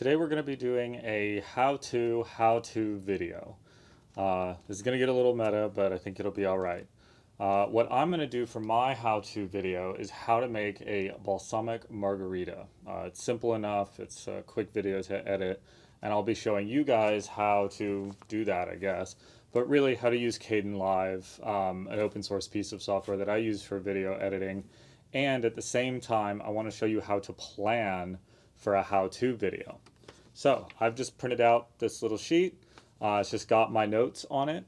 Today we're going to be doing a how-to video. This is going to get a little meta, but I think it'll be all right. What I'm going to do for my how-to video is how to make a balsamic margarita. It's simple enough, it's a quick video to edit, and I'll be showing you guys how to do that, I guess. But really how to use Kdenlive, an open source piece of software that I use for video editing. And at the same time, I want to show you how to plan for a how-to video. So I've just printed out this little sheet. It's just got my notes on it.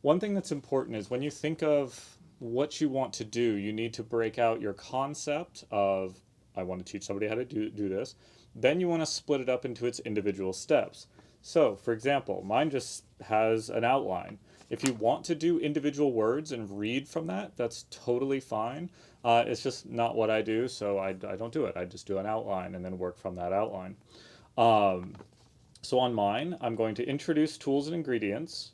One thing that's important is when you think of what you want to do, you need to break out your concept of, I want to teach somebody how to do this. Then you want to split it up into its individual steps. So for example, mine just has an outline. If you want to do individual words and read from that, that's totally fine. It's just not what I do, so I don't do it. I just do an outline and then work from that outline. So on mine, I'm going to introduce tools and ingredients,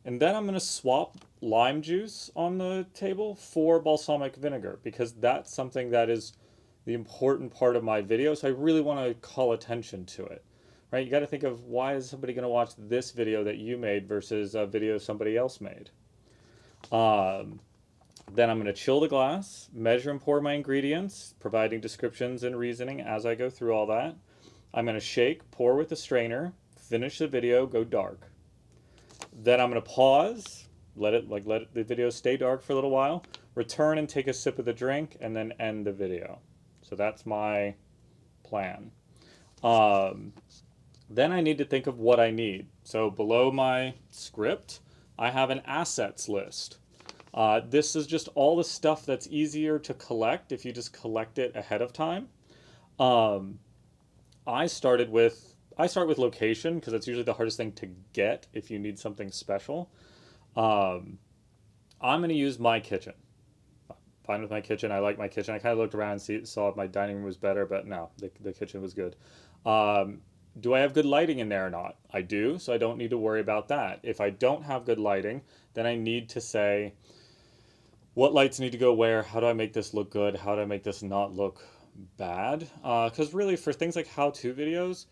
and then I'm going to swap lime juice on the table for balsamic vinegar, because that's something that is the important part of my video, so I really want to call attention to it. Right? You got to think of, why is somebody going to watch this video that you made versus a video somebody else made? Then I'm going to chill the glass, measure and pour my ingredients, providing descriptions and reasoning as I go through all that. I'm going to shake, pour with a strainer, finish the video, go dark. Then I'm going to pause, let the video stay dark for a little while, return and take a sip of the drink, and then end the video. So that's my plan. Then I need to think of what I need. So below my script, I have an assets list. This is just all the stuff that's easier to collect if you just collect it ahead of time. I start with location, because that's usually the hardest thing to get if you need something special. I'm going to use my kitchen. Fine with my kitchen. I like my kitchen. I kind of looked around and saw if my dining room was better, but no, the kitchen was good. Do I have good lighting in there or not? I do, so I don't need to worry about that. If I don't have good lighting, then I need to say, what lights need to go where? How do I make this look good? How do I make this not look bad? Because really, for things like how-to videos,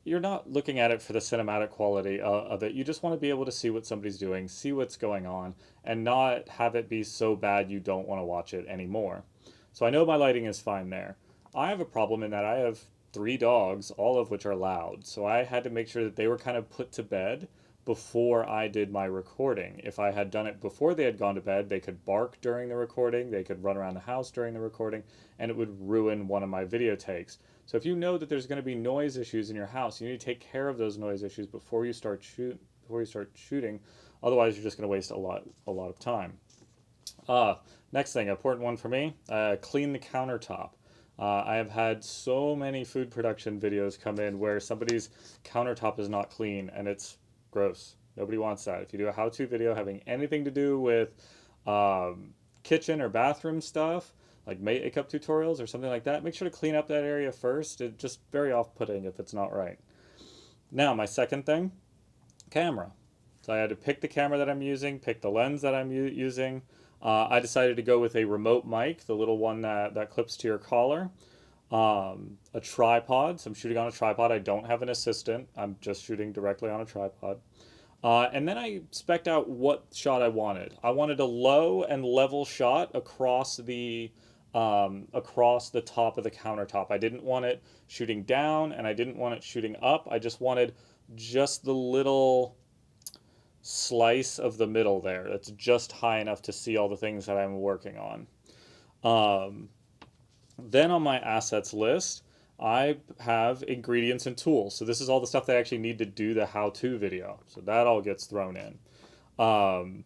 you're not looking at it for the cinematic quality of it. You just want to be able to see what somebody's doing, see what's going on, and not have it be so bad you don't want to watch it anymore. So I know my lighting is fine there. I have a problem in that I have 3 dogs, all of which are loud. So I had to make sure that they were kind of put to bed before I did my recording. If I had done it before they had gone to bed, they could bark during the recording, they could run around the house during the recording, and it would ruin one of my video takes. So if you know that there's going to be noise issues in your house, you need to take care of those noise issues before you start shooting. Otherwise, you're just going to waste a lot of time. Next thing, important one for me, clean the countertop. I have had so many food production videos come in where somebody's countertop is not clean, and it's gross. Nobody wants that. If you do a how-to video having anything to do with kitchen or bathroom stuff, like makeup tutorials or something like that, make sure to clean up that area first. It's just very off-putting if it's not right. Now, my second thing, camera. So I had to pick the camera that I'm using, pick the lens that I'm using. I decided to go with a remote mic, the little one that clips to your collar. A tripod, so I'm shooting on a tripod. I don't have an assistant. I'm just shooting directly on a tripod. And then I spec'd out what shot I wanted. I wanted a low and level shot across the top of the countertop. I didn't want it shooting down, and I didn't want it shooting up. I just wanted just the little slice of the middle there. That's just high enough to see all the things that I'm working on. Then on my assets list, I have ingredients and tools. So this is all the stuff that I actually need to do the how-to video. So that all gets thrown in. And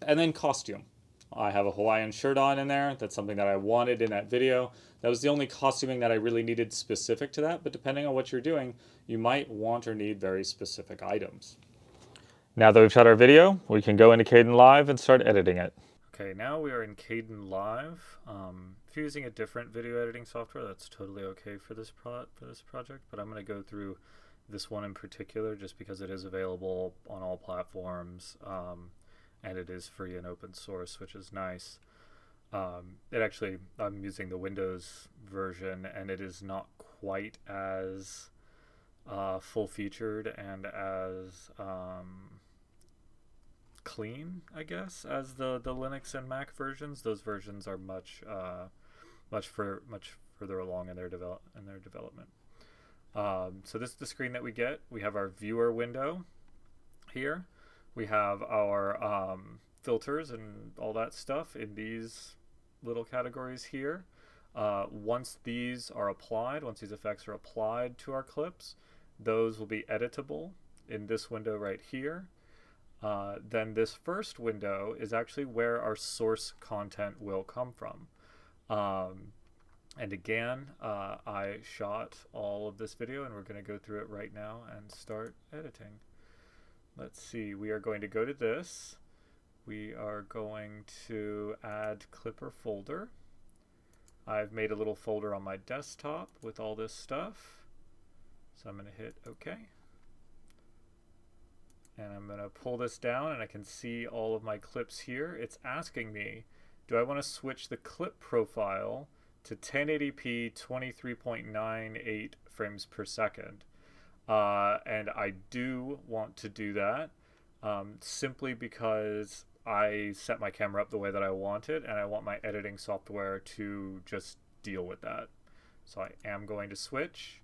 then costume. I have a Hawaiian shirt on in there. That's something that I wanted in that video. That was the only costuming that I really needed specific to that. But depending on what you're doing, you might want or need very specific items. Now that we've shot our video, we can go into Kdenlive and start editing it. Okay, now we are in Kdenlive. If you're using a different video editing software, that's totally okay for this project, but I'm going to go through this one in particular just because it is available on all platforms, and it is free and open source, which is nice. I'm using the Windows version, and it is not quite as full featured and as clean, I guess, as the Linux and Mac versions. Those versions are much further along in their development. So this is the screen that we get. We have our viewer window here. We have our filters and all that stuff in these little categories here. Once these are applied, once these effects are applied to our clips, those will be editable in this window right here. Then this first window is actually where our source content will come from. And again, I shot all of this video and we're going to go through it right now and start editing. Let's see, we are going to go to this. We are going to add clipper folder. I've made a little folder on my desktop with all this stuff. So I'm going to hit OK. And I'm going to pull this down and I can see all of my clips here. It's asking me, do I want to switch the clip profile to 1080p 23.98 frames per second? And I do want to do that simply because I set my camera up the way that I want it and I want my editing software to just deal with that. So I am going to switch.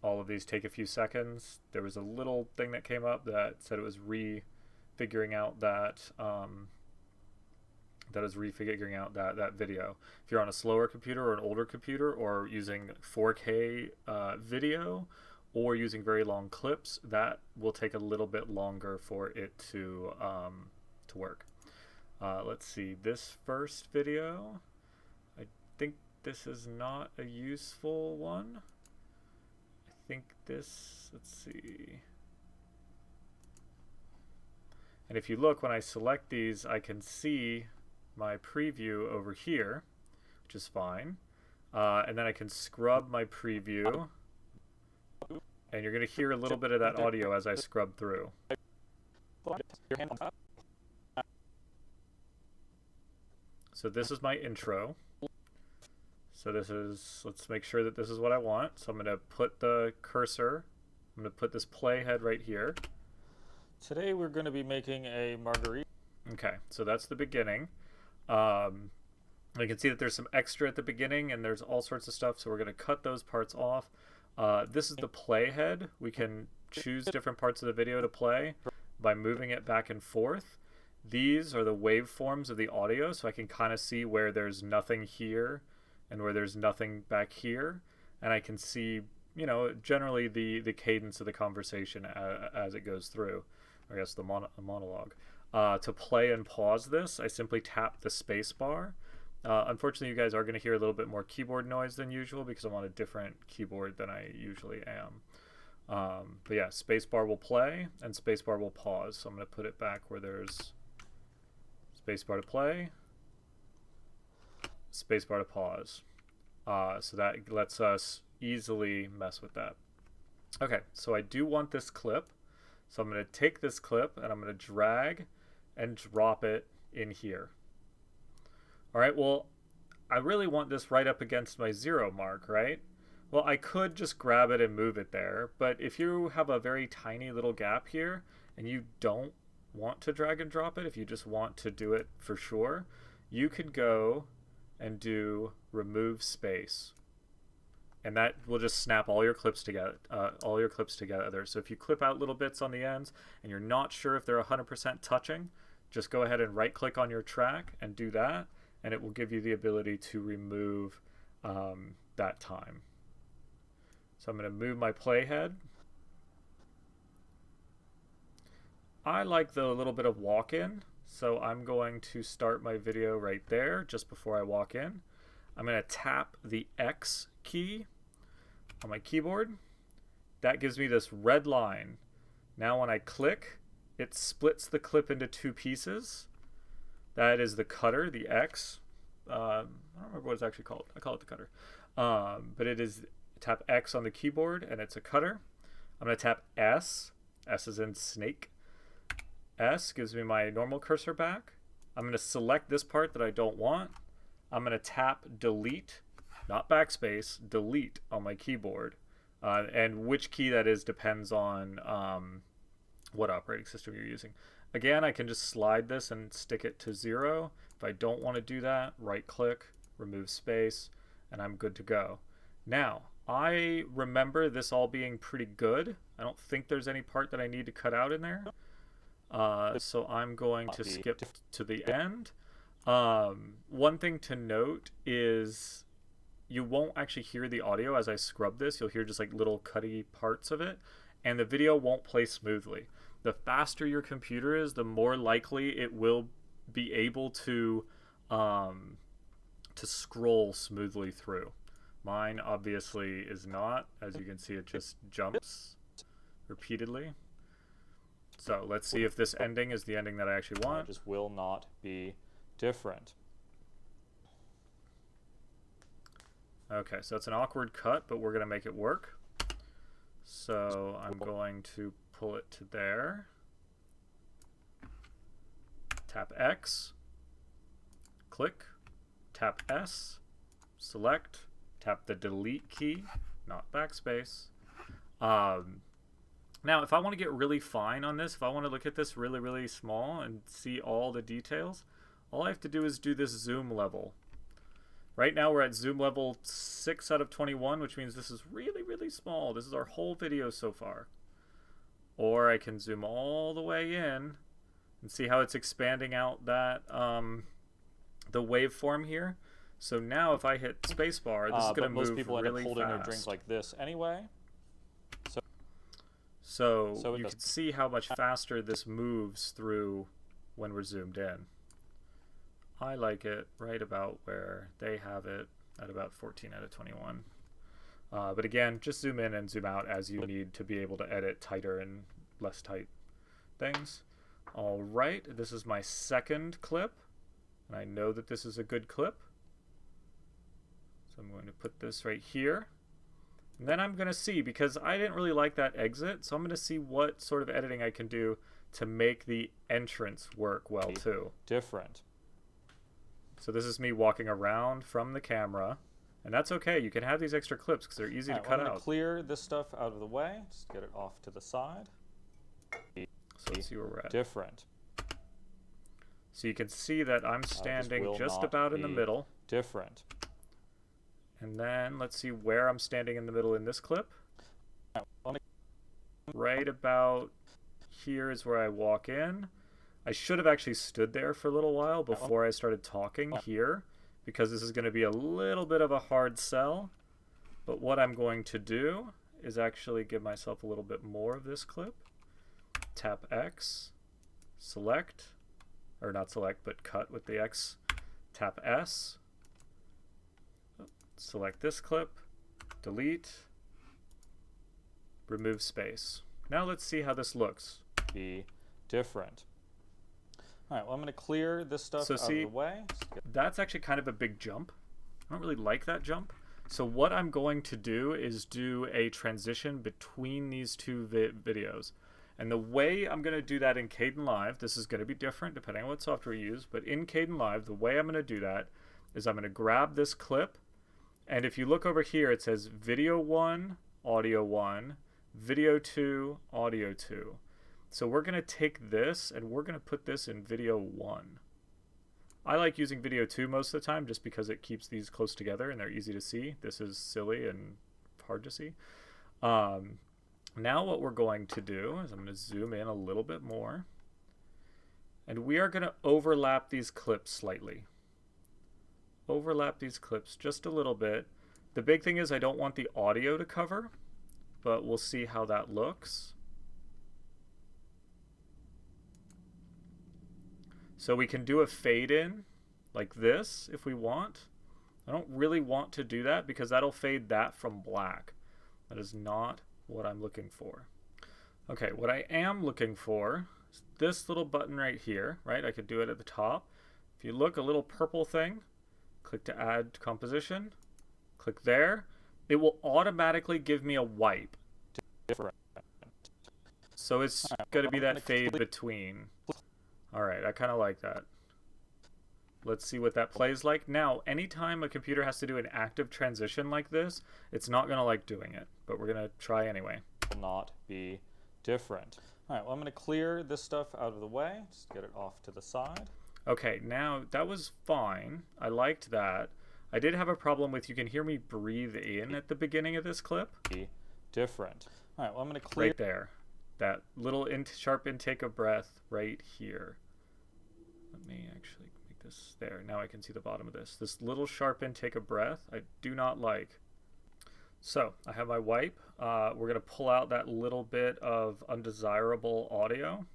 All of these take a few seconds. There was a little thing that came up that said it was refiguring out that that video. If you're on a slower computer or an older computer or using 4K video or using very long clips, that will take a little bit longer for it to work. Let's see, this first video, I think this is not a useful one. I think this, let's see. And if you look, when I select these, I can see my preview over here, which is fine. And then I can scrub my preview. And you're going to hear a little bit of that audio as I scrub through. So this is my intro. So this is, let's make sure that this is what I want. So I'm going to put the cursor, I'm going to put this playhead right here. Today we're going to be making a margarita. Okay, so that's the beginning. You can see that there's some extra at the beginning and there's all sorts of stuff, so we're going to cut those parts off. This is the playhead. We can choose different parts of the video to play by moving it back and forth. These are the waveforms of the audio, so I can kind of see where there's nothing here and where there's nothing back here, and I can see, you know, generally the cadence of the conversation as it goes through, or I guess the monologue. To play and pause this, I simply tap the space bar. Unfortunately, you guys are going to hear a little bit more keyboard noise than usual because I'm on a different keyboard than I usually am. But yeah, space bar will play and space bar will pause. So I'm going to put it back where there's space bar to play, space bar to pause. So that lets us easily mess with that. Okay, so I do want this clip. So I'm going to take this clip and I'm going to drag and drop it in here. All right, well, I really want this right up against my 0 mark, right? Well, I could just grab it and move it there, but if you have a very tiny little gap here and you don't want to drag and drop it, if you just want to do it for sure, you could go and do remove space. And that will just snap all your clips together. So if you clip out little bits on the ends and you're not sure if they're 100% touching, just go ahead and right-click on your track and do that, and it will give you the ability to remove that time. So I'm going to move my playhead. I like the little bit of walk-in, so I'm going to start my video right there just before I walk in. I'm going to tap the X key on my keyboard. That gives me this red line. Now when I click, it splits the clip into 2 pieces. That is the cutter, the X. I don't remember what it's actually called. I call it the cutter. But it is, tap X on the keyboard and it's a cutter. I'm going to tap S. S is in snake. S gives me my normal cursor back. I'm going to select this part that I don't want. I'm going to tap delete, not backspace, delete on my keyboard. And which key that is depends on what operating system you're using. Again, I can just slide this and stick it to 0. If I don't want to do that, right click, remove space, and I'm good to go. Now, I remember this all being pretty good. I don't think there's any part that I need to cut out in there. So I'm going to skip to the end. One thing to note is you won't actually hear the audio as I scrub this. You'll hear just like little cutty parts of it, and the video won't play smoothly. The faster your computer is, the more likely it will be able to scroll smoothly through. Mine obviously is not. As you can see, it just jumps repeatedly. So let's see if this ending is the ending that I actually want. It just will not be different. Okay, so it's an awkward cut, but we're going to make it work. So I'm going to pull it to there. Tap X. Click. Tap S. Select. Tap the delete key, not backspace. Now, if I want to get really fine on this, if I want to look at this really, really small and see all the details, all I have to do is do this zoom level. Right now we're at zoom level 6 out of 21, which means this is really, really small. This is our whole video so far. Or I can zoom all the way in and see how it's expanding out that the waveform here. So now if I hit spacebar, this is going to move really fast. Most people end up holding their drink like this anyway. So you can see how much faster this moves through when we're zoomed in. I like it right about where they have it at about 14 out of 21. But again, just zoom in and zoom out as you need to be able to edit tighter and less tight things. All right, this is my second clip, and I know that this is a good clip. So I'm going to put this right here. And then I'm going to see, because I didn't really like that exit, so I'm going to see what sort of editing I can do to make the entrance work well too. Different. So this is me walking around from the camera, and that's okay. You can have these extra clips because they're easy to cut out. I'm going to clear this stuff out of the way. Just get it off to the side. So let's see where we're at. Different. So you can see that I'm standing just about in the middle. Different. And then let's see where I'm standing in the middle in this clip. Right about here is where I walk in. I should have actually stood there for a little while before I started talking here, because this is going to be a little bit of a hard sell. But what I'm going to do is actually give myself a little bit more of this clip. Tap X, select, or not select, but cut with the X. Tap S. Select this clip, delete, remove space. Now let's see how this looks. Be different. All right, well, I'm going to clear this stuff out of the way. That's actually kind of a big jump. I don't really like that jump. So what I'm going to do is do a transition between these two videos. And the way I'm going to do that in Kdenlive, this is going to be different depending on what software you use, but in Kdenlive, the way I'm going to do that is I'm going to grab this clip. And if you look over here, it says video 1, audio 1, video 2, audio 2. So we're going to take this and we're going to put this in video 1. I like using video 2 most of the time just because it keeps these close together and they're easy to see. This is silly and hard to see. Now what we're going to do is I'm going to zoom in a little bit more. And we are going to overlap these clips slightly. Overlap these clips just a little bit. The big thing is I don't want the audio to cover, but we'll see how that looks. So we can do a fade in like this if we want. I don't really want to do that because that'll fade that from black. That is not what I'm looking for. Okay, what I am looking for is this little button right here, right? I could do it at the top. If you look, a little purple thing, click to add composition, click there. It will automatically give me a wipe. Different. So it's going to be that fade between. All right, I kind of like that. Let's see what that plays like. Now, anytime a computer has to do an active transition like this, it's not going to like doing it. but we're going to try anyway. Will not be different. All right, well, I'm going to clear this stuff out of the way. Just get it off to the side. Okay, now that was fine. I liked that. I did have a problem with, you can hear me breathe in at the beginning of this clip. Be different. All right, well, I'm going to clear. Right there. That little sharp intake of breath right here. Let me actually make this there. Now I can see the bottom of this. This little sharp intake of breath, I do not like. So I have my wipe. We're going to pull out that little bit of undesirable audio.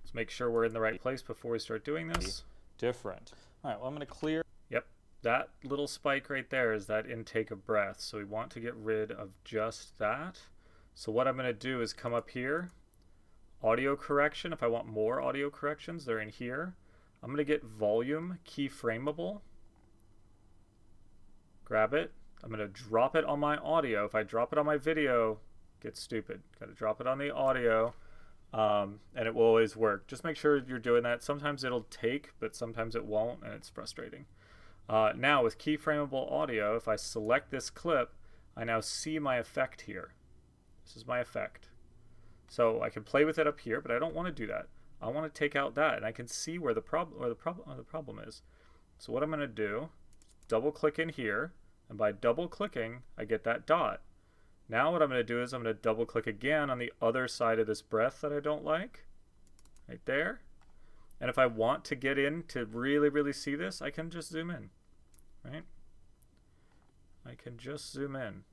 Let's make sure we're in the right place before we start doing this. Different. All right, well, I'm going to clear. Yep, that little spike right there is that intake of breath. So we want to get rid of just that. So what I'm going to do is come up here. Audio correction. If I want more audio corrections, they're in here. I'm going to get volume keyframeable. Grab it. I'm going to drop it on my audio. If I drop it on my video, it gets stupid. Got to drop it on the audio, and it will always work. Just make sure you're doing that. Sometimes it'll take, but sometimes it won't, and it's frustrating. Now with keyframeable audio, if I select this clip, I now see my effect here. This is my effect. So I can play with it up here, but I don't want to do that. I want to take out that, and I can see where the problem is. So what I'm going to do, double click in here. And by double clicking, I get that dot. Now what I'm going to do is I'm going to double click again on the other side of this breath that I don't like. Right there. And if I want to get in to really, really see this, I can just zoom in. Right? I can just zoom in.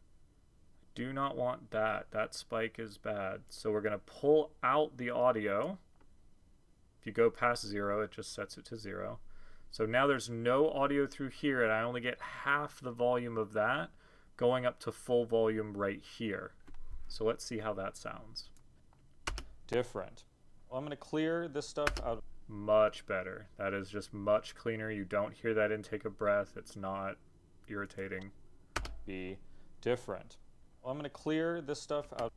Do not want that. That spike is bad. So we're going to pull out the audio. If you go past 0, it just sets it to 0. So now there's no audio through here, and I only get half the volume of that going up to full volume right here. So let's see how that sounds. Different. Well, I'm going to clear this stuff out. Much better. That is just much cleaner. You don't hear that intake of breath. It's not irritating. Be different. Well, I'm going to clear this stuff out.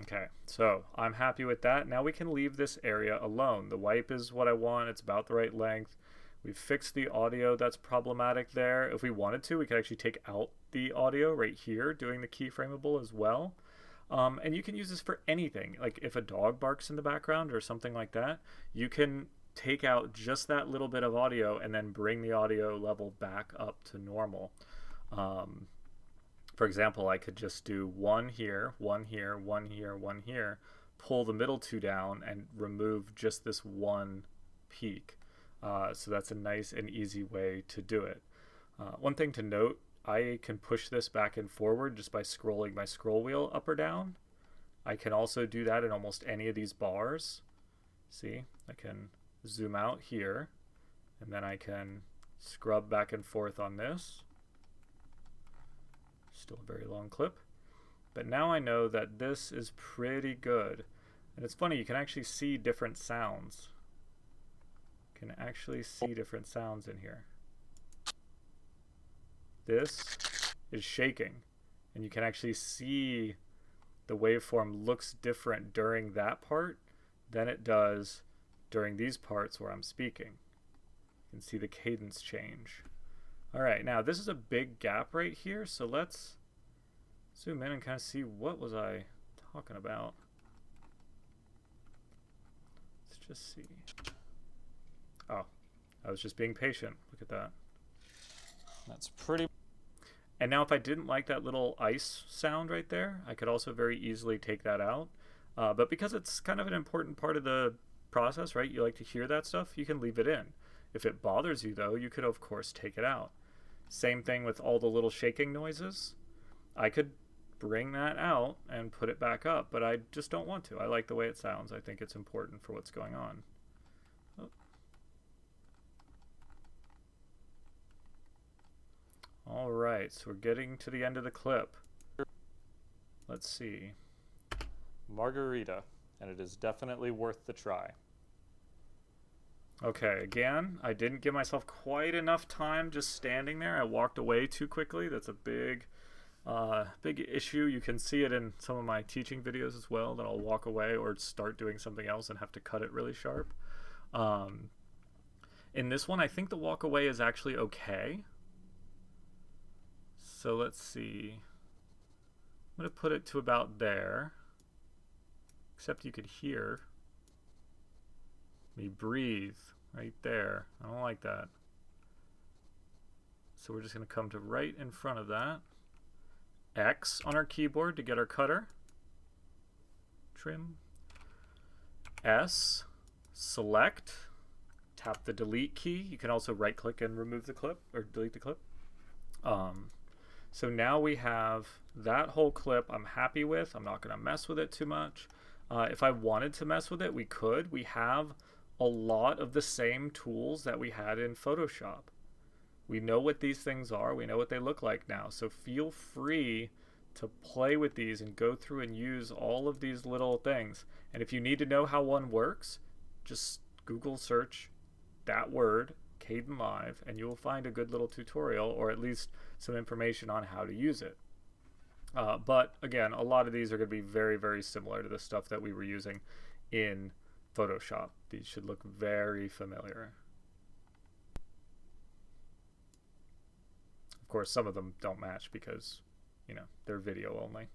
Okay, so I'm happy with that. Now we can leave this area alone. The wipe is what I want. It's about the right length. We've fixed the audio that's problematic there. If we wanted to, we could actually take out the audio right here, doing the keyframeable as well. And you can use this for anything. Like if a dog barks in the background or something like that, you can take out just that little bit of audio and then bring the audio level back up to normal. For example, I could just do one here, one here, one here, one here, pull the middle two down and remove just this one peak. So that's a nice and easy way to do it. One thing to note, I can push this back and forward just by scrolling my scroll wheel up or down. I can also do that in almost any of these bars. See, I can zoom out here, and then I can scrub back and forth on this. Still a very long clip. But now I know that this is pretty good. And it's funny, you can actually see different sounds. Can actually see different sounds in here. This is shaking, and you can actually see the waveform looks different during that part than it does during these parts where I'm speaking. You can see the cadence change. All right, now this is a big gap right here, so let's zoom in and kind of see what was I talking about. Let's just see. Oh, I was just being patient. Look at that. That's pretty. And now if I didn't like that little ice sound right there, I could also very easily take that out. But because it's kind of an important part of the process, right? You like to hear that stuff, you can leave it in. If it bothers you though, you could of course take it out. Same thing with all the little shaking noises. I could bring that out and put it back up, but I just don't want to. I like the way it sounds. I think it's important for what's going on. All right, so we're getting to the end of the clip. Let's see. Margarita, and it is definitely worth the try. Okay, again, I didn't give myself quite enough time just standing there. I walked away too quickly. That's a big issue. You can see it in some of my teaching videos as well, that I'll walk away or start doing something else and have to cut it really sharp. In this one, I think the walk away is actually okay. So let's see. I'm going to put it to about there. Except you could hear me breathe right there. I don't like that. So we're just going to come to right in front of that. X on our keyboard to get our cutter. Trim. S. Select. Tap the delete key. You can also right click and remove the clip or delete the clip. So now we have that whole clip I'm happy with. I'm not going to mess with it too much. If I wanted to mess with it, we could. We have a lot of the same tools that we had in Photoshop. We know what these things are. We know what they look like now. So feel free to play with these and go through and use all of these little things. And if you need to know how one works, just Google search that word, Kdenlive, and you will find a good little tutorial or at least some information on how to use it. But again, a lot of these are going to be very, very similar to the stuff that we were using in Photoshop. These should look very familiar. Of course, some of them don't match because, you know, they're video only.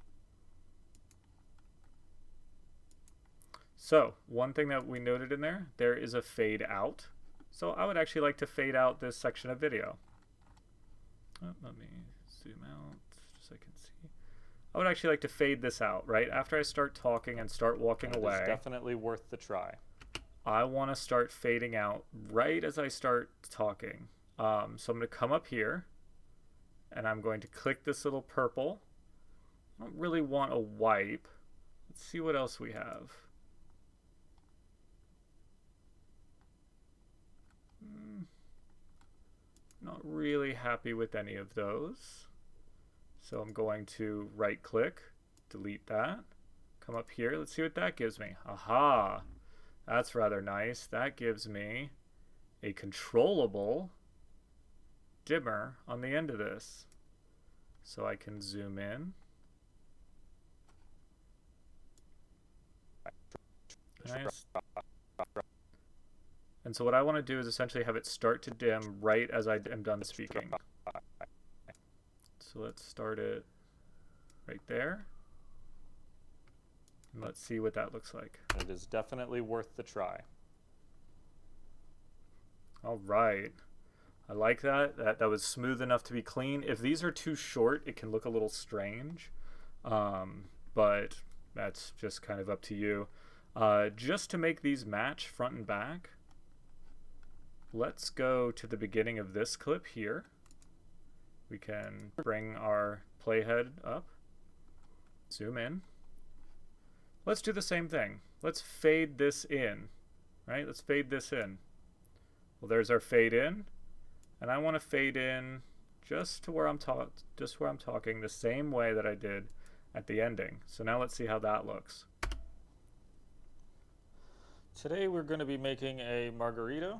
So one thing that we noted in there is a fade out. So I would actually like to fade out this section of video. Let me zoom out just so I can see. I would actually like to fade this out, right? After I start talking and start walking away. It's definitely worth the try. I want to start fading out right as I start talking. So I'm going to come up here and I'm going to click this little purple. I don't really want a wipe. Let's see what else we have. Not really happy with any of those. So I'm going to right click, delete that, come up here. Let's see what that gives me. Aha, that's rather nice. That gives me a controllable dimmer on the end of this. So I can zoom in. Nice. And so what I want to do is essentially have it start to dim right as I am done speaking. So let's start it right there. And let's see what that looks like. It is definitely worth the try. All right. I like that. That was smooth enough to be clean. If these are too short, it can look a little strange. But that's just kind of up to you. Just to make these match front and back, let's go to the beginning of this clip here. We can bring our playhead up, zoom in. Let's do the same thing. Let's fade this in, right? Let's fade this in. Well, there's our fade in, and I want to fade in just to where I'm talking the same way that I did at the ending. So now let's see how that looks. Today we're going to be making a margarita.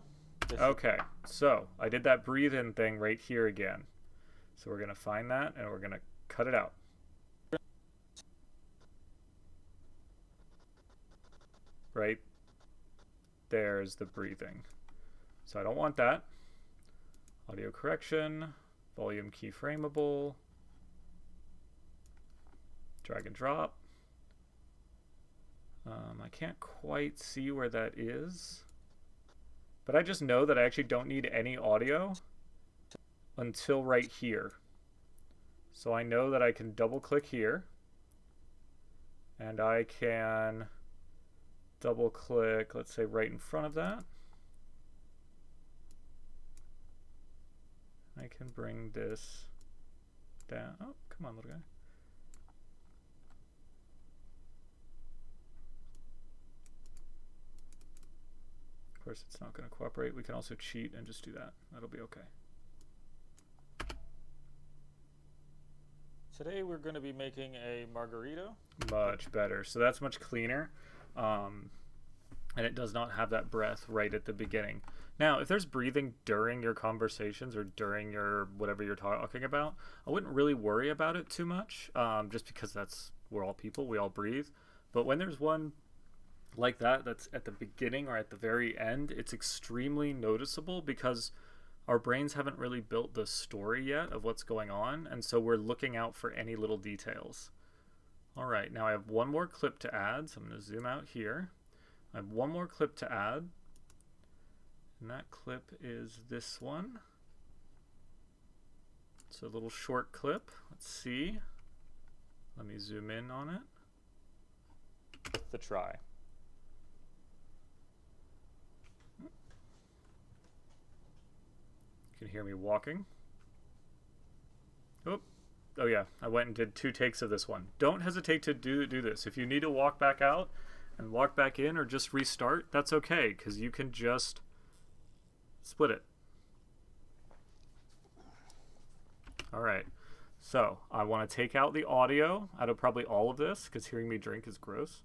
Okay, so I did that breathe in thing right here again. So we're going to find that and we're going to cut it out. Right there's the breathing. So I don't want that. Audio correction, volume keyframeable, drag and drop. I can't quite see where that is, but I just know that I actually don't need any audio until right here. So I know that I can double click here and I can double click, let's say right in front of that. I can bring this down. Oh, come on, little guy. Of course, it's not going to cooperate. We can also cheat and just do that. That'll be okay. Today we're going to be making a margarita. Much better. So that's much cleaner. And it does not have that breath right at the beginning. Now, if there's breathing during your conversations or during your whatever you're talking about, I wouldn't really worry about it too much, just because we're all people, we all breathe. But when there's one like that that's at the beginning or at the very end, it's extremely noticeable because our brains haven't really built the story yet of what's going on, and so we're looking out for any little details. All right, now I have one more clip to add, so I'm going to zoom out here. I have one more clip to add, and that clip is this one. It's a little short clip. Let's see. Let me zoom in on it. Worth the try. You can hear me walking. Oh yeah, I went and did 2 takes of this one. Don't hesitate to do this. If you need to walk back out and walk back in or just restart, that's okay, because you can just split it. All right, so I want to take out the audio out of probably all of this, because hearing me drink is gross.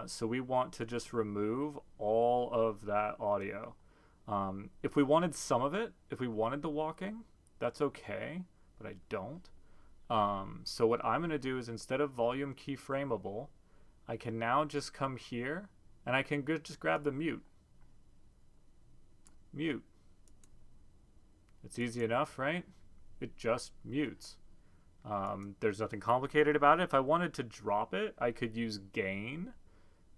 So we want to just remove all of that audio. If we wanted some of it, if we wanted the walking, that's okay, but I don't. So what I'm going to do is, instead of volume keyframeable, I can now just come here and I can just grab the mute. Mute. It's easy enough, right? It just mutes. There's nothing complicated about it. If I wanted to drop it, I could use gain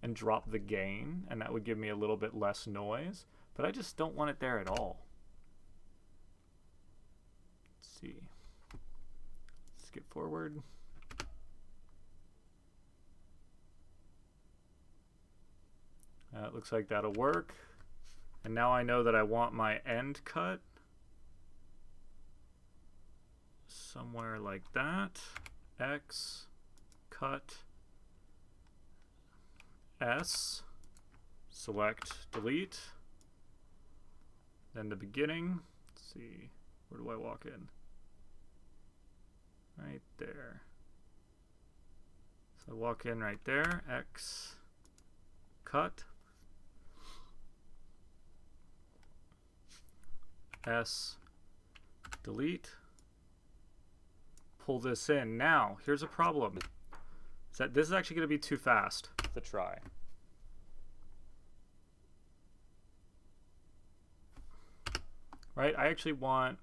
and drop the gain, and that would give me a little bit less noise, but I just don't want it there at all. Let's see. Skip forward. It looks like that'll work. And now I know that I want my end cut somewhere like that. X, cut, S, select, delete. Then the beginning. Let's see, where do I walk in? Right there. So I walk in right there, X, cut, S, delete, pull this in. Now, here's a problem. Is that this is actually going to be too fast. The try. Right? I actually want,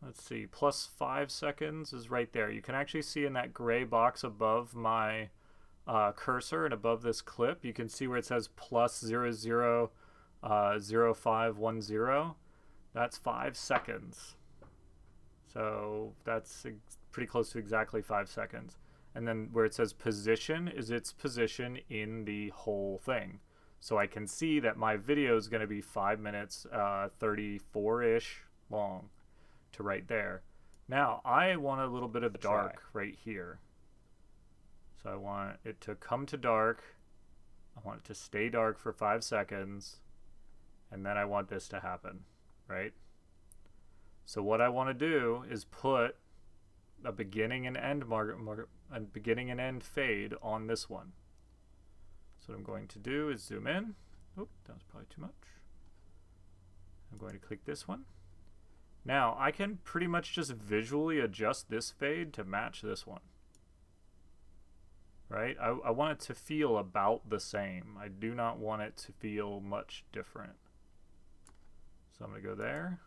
let's see, plus 5 seconds is right there. You can actually see in that gray box above my cursor and above this clip, you can see where it says plus 000510. That's 5 seconds. So that's pretty close to exactly 5 seconds. And then where it says position is its position in the whole thing. So I can see that my video is going to be 5 minutes 34-ish long to right there. Now I want a little bit of dark right here. So I want it to come to dark. I want it to stay dark for 5 seconds. And then I want this to happen, right? So what I want to do is put a beginning and end a beginning and end fade on this one. So what I'm going to do is zoom in. Oh, that was probably too much. I'm going to click this one. Now I can pretty much just visually adjust this fade to match this one. Right? I want it to feel about the same. I do not want it to feel much different. So I'm going to go there.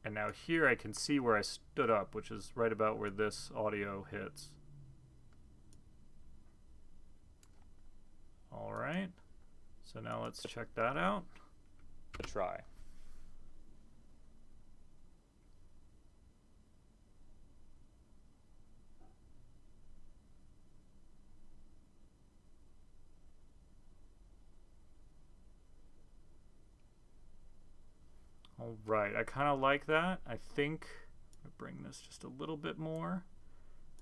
And now here I can see where I stood up, which is right about where this audio hits. All right. So now let's check that out. The try. All right, I kind of like that. I think I'm gonna bring this just a little bit more.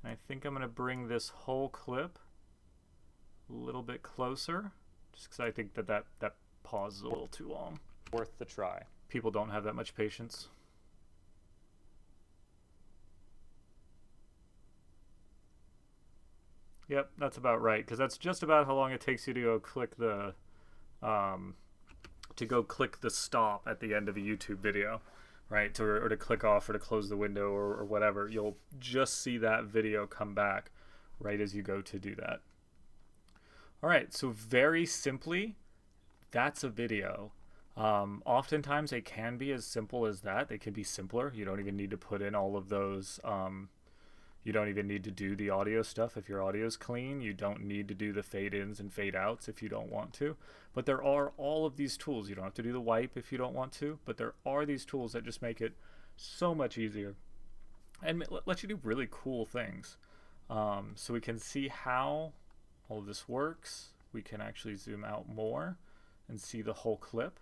And I think I'm gonna bring this whole clip a little bit closer, just because I think that pause is a little too long. Worth the try. People don't have that much patience. Yep, that's about right, because that's just about how long it takes you to go click the stop at the end of a YouTube video, right? Or to click off or to close the window or whatever. You'll just see that video come back right as you go to do that. All right, so very simply, that's a video. Oftentimes they can be as simple as that. They can be simpler. You don't even need to put in all of those. You don't even need to do the audio stuff if your audio is clean. You don't need to do the fade ins and fade outs if you don't want to. But there are all of these tools. You don't have to do the wipe if you don't want to, but there are these tools that just make it so much easier and let you do really cool things. So we can see how all of this works. We can actually zoom out more and see the whole clip.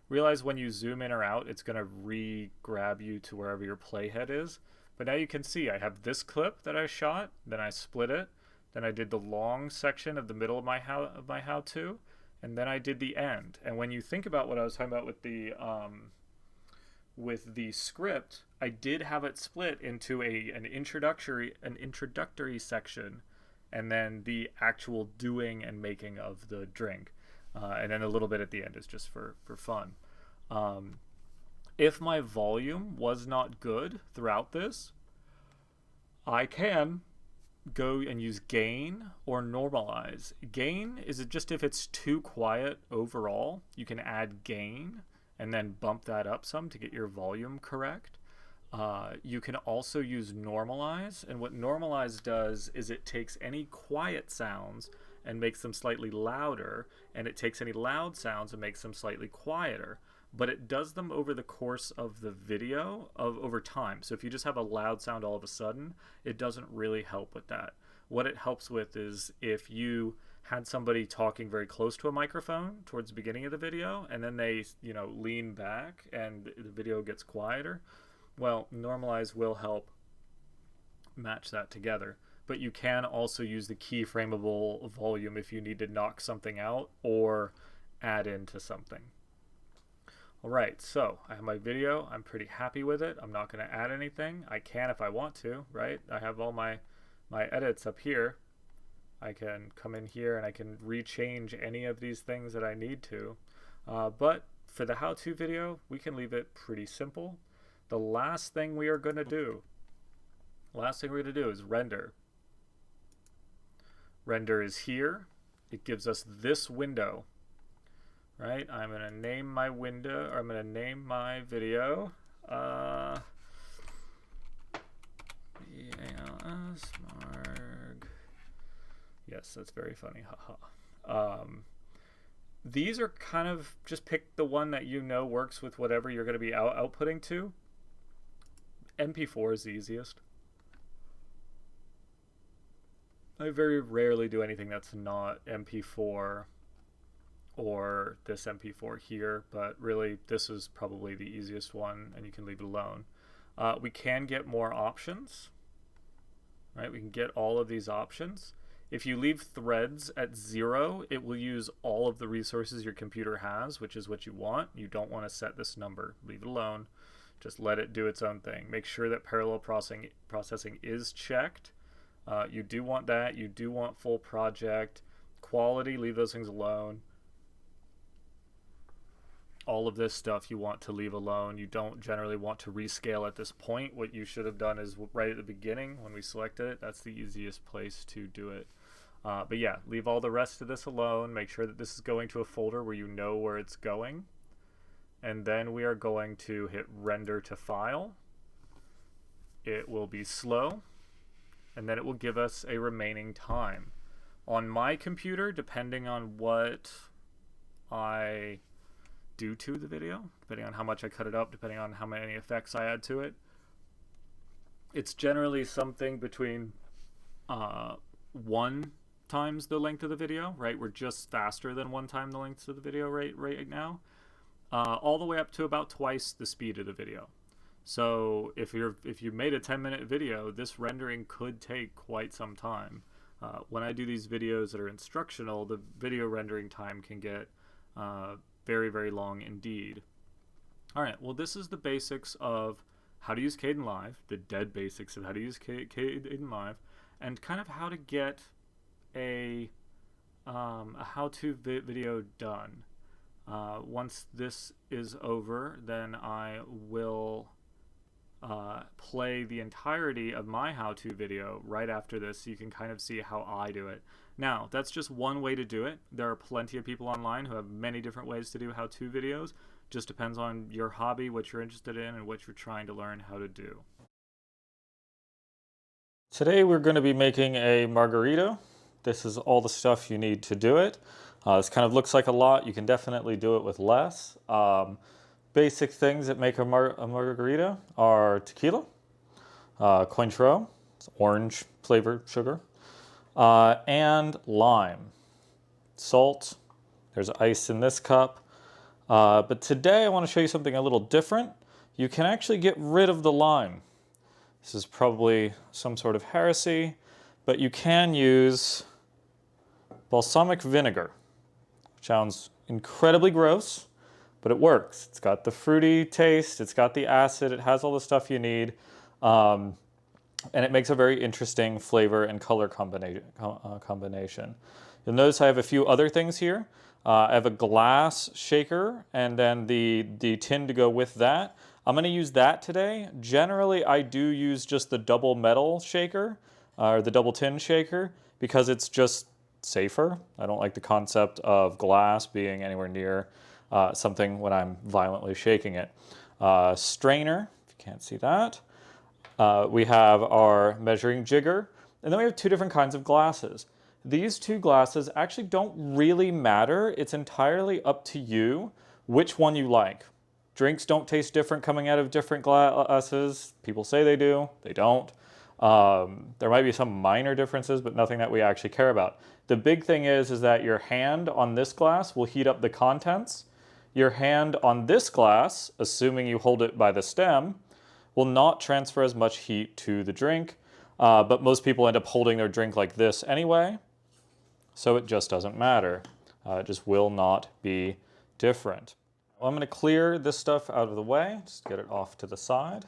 Realize when you zoom in or out, it's going to re-grab you to wherever your playhead is. But now you can see I have this clip that I shot, then I split it, then I did the long section of the middle of my how-to, and then I did the end. And when you think about what I was talking about with the script, I did have it split into an introductory section, and then the actual doing and making of the drink. And then a little bit at the end is just for fun. If my volume was not good throughout this, I can go and use gain or normalize. Gain is just if it's too quiet overall, you can add gain and then bump that up some to get your volume correct. You can also use normalize, and what normalize does is it takes any quiet sounds and makes them slightly louder, and it takes any loud sounds and makes them slightly quieter. But it does them over the course of the video, over time. So if you just have a loud sound all of a sudden, it doesn't really help with that. What it helps with is if you had somebody talking very close to a microphone towards the beginning of the video, and then they, lean back and the video gets quieter, well, normalize will help match that together. But you can also use the keyframeable volume if you need to knock something out or add into something. All right, so I have my video. I'm pretty happy with it. I'm not going to add anything. I can if I want to, right? I have all my edits up here. I can come in here and I can rechange any of these things that I need to. But for the how-to video, we can leave it pretty simple. The last thing we are going to do is render. Render is here. It gives us this window. Right, I'm going to name my window, or I'm going to name my video. BALS Marg. Yes, that's very funny. Haha. These are kind of just pick the one that works with whatever you're going to be outputting to. MP4 is the easiest. I very rarely do anything that's not MP4 or this MP4 here, but really this is probably the easiest one and you can leave it alone. We can get more options, right? We can get all of these options. If you leave threads at 0, it will use all of the resources your computer has, which is what you want. You don't want to set this number. Leave it alone. Just let it do its own thing. Make sure that parallel processing is checked. You do want that. You do want full project. Quality, leave those things alone. All of this stuff you want to leave alone. You don't generally want to rescale at this point. What you should have done is right at the beginning when we selected it. That's the easiest place to do it. But yeah, leave all the rest of this alone. Make sure that this is going to a folder where you know where it's going. And then we are going to hit render to file. It will be slow. And then it will give us a remaining time. On my computer, depending on what I do to the video, depending on how much I cut it up, depending on how many effects I add to it, it's generally something between 1 times the length of the video, right? We're just faster than 1 time the length of the video right now, all the way up to about twice the speed of the video. So if you made a 10-minute video, this rendering could take quite some time. When I do these videos that are instructional, the video rendering time can get very, very long indeed. All right, well, this is the basics of how to use Kdenlive, the dead basics of how to use Kdenlive, and kind of how to get a how-to video done. Once this is over, then I will play the entirety of my how-to video right after this so you can kind of see how I do it. Now, that's just one way to do it. There are plenty of people online who have many different ways to do how-to videos. Just depends on your hobby, what you're interested in, and what you're trying to learn how to do. Today we're going to be making a margarita. This is all the stuff you need to do it. This kind of looks like a lot. You can definitely do it with less. Basic things that make a margarita are tequila, Cointreau, it's orange flavored sugar, and lime. Salt, there's ice in this cup. But today I want to show you something a little different. You can actually get rid of the lime. This is probably some sort of heresy, but you can use balsamic vinegar. Sounds incredibly gross, but it works. It's got the fruity taste, it's got the acid, it has all the stuff you need, and it makes a very interesting flavor and color combination. You'll notice I have a few other things here. I have a glass shaker and then the tin to go with that. I'm going to use that today. Generally, I do use just the double metal shaker or the double tin shaker because it's just safer. I don't like the concept of glass being anywhere near something when I'm violently shaking it. Strainer, if you can't see that. We have our measuring jigger, and then we have two different kinds of glasses. These two glasses actually don't really matter. It's entirely up to you which one you like. Drinks don't taste different coming out of different glasses. People say they do, they don't. There might be some minor differences, but nothing that we actually care about. The big thing is that your hand on this glass will heat up the contents. Your hand on this glass, assuming you hold it by the stem, will not transfer as much heat to the drink, but most people end up holding their drink like this anyway, so it just doesn't matter. It just will not be different. Well, I'm going to clear this stuff out of the way, just get it off to the side.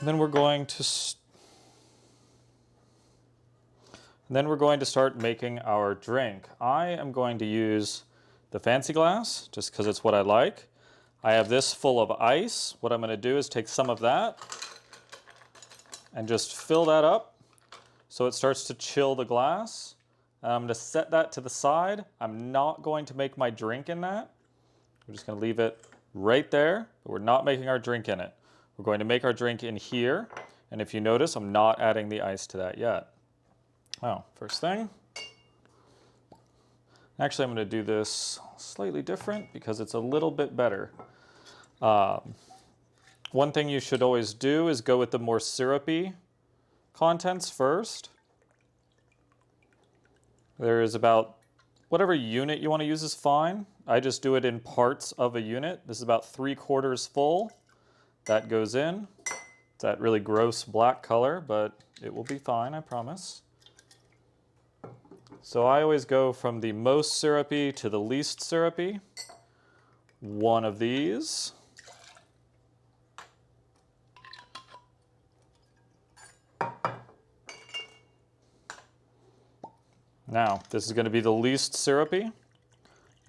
And then we're going to start making our drink. I am going to use the fancy glass, just because it's what I like. I have this full of ice. What I'm going to do is take some of that and just fill that up so it starts to chill the glass. I'm going to set that to the side. I'm not going to make my drink in that. We're just going to leave it right there, but we're not making our drink in it. We're going to make our drink in here, and if you notice, I'm not adding the ice to that yet. Well, first thing, actually I'm going to do this slightly different because it's a little bit better. One thing you should always do is go with the more syrupy contents first. There is about whatever unit you want to use is fine. I just do it in parts of a unit. This is about 3/4 full. That goes in. It's that really gross black color, but it will be fine, I promise. So I always go from the most syrupy to the least syrupy. One of these. Now, this is going to be the least syrupy,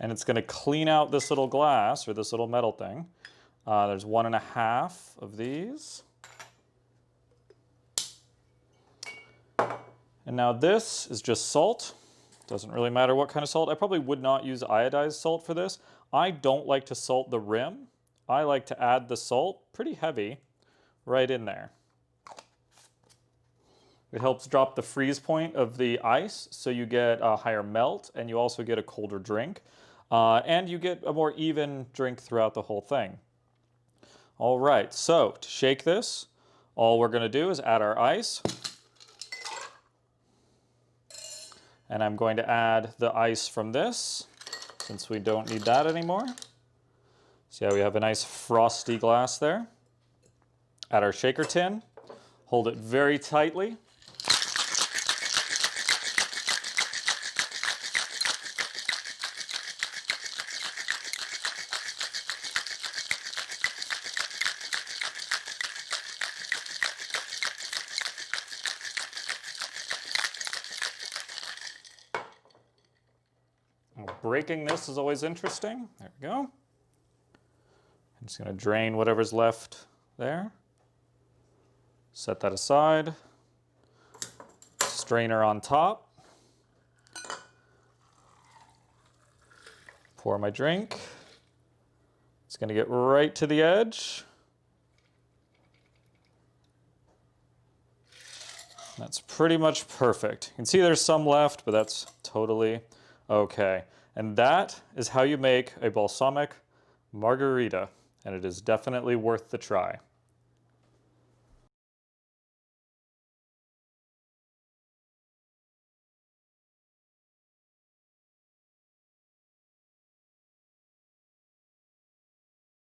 and it's going to clean out this little glass, or this little metal thing. There's 1.5 of these. And now this is just salt. Doesn't really matter what kind of salt. I probably would not use iodized salt for this. I don't like to salt the rim. I like to add the salt, pretty heavy, right in there. It helps drop the freeze point of the ice, so you get a higher melt, and you also get a colder drink. And you get a more even drink throughout the whole thing. All right, so to shake this, all we're going to do is add our ice. And I'm going to add the ice from this, since we don't need that anymore. See how we have a nice frosty glass there? Add our shaker tin, hold it very tightly. breaking this is always interesting. There we go. I'm just going to drain whatever's left there. Set that aside. Strainer on top. Pour my drink. It's going to get right to the edge. That's pretty much perfect. You can see there's some left, but that's totally okay. And that is how you make a balsamic margarita, and it is definitely worth the try.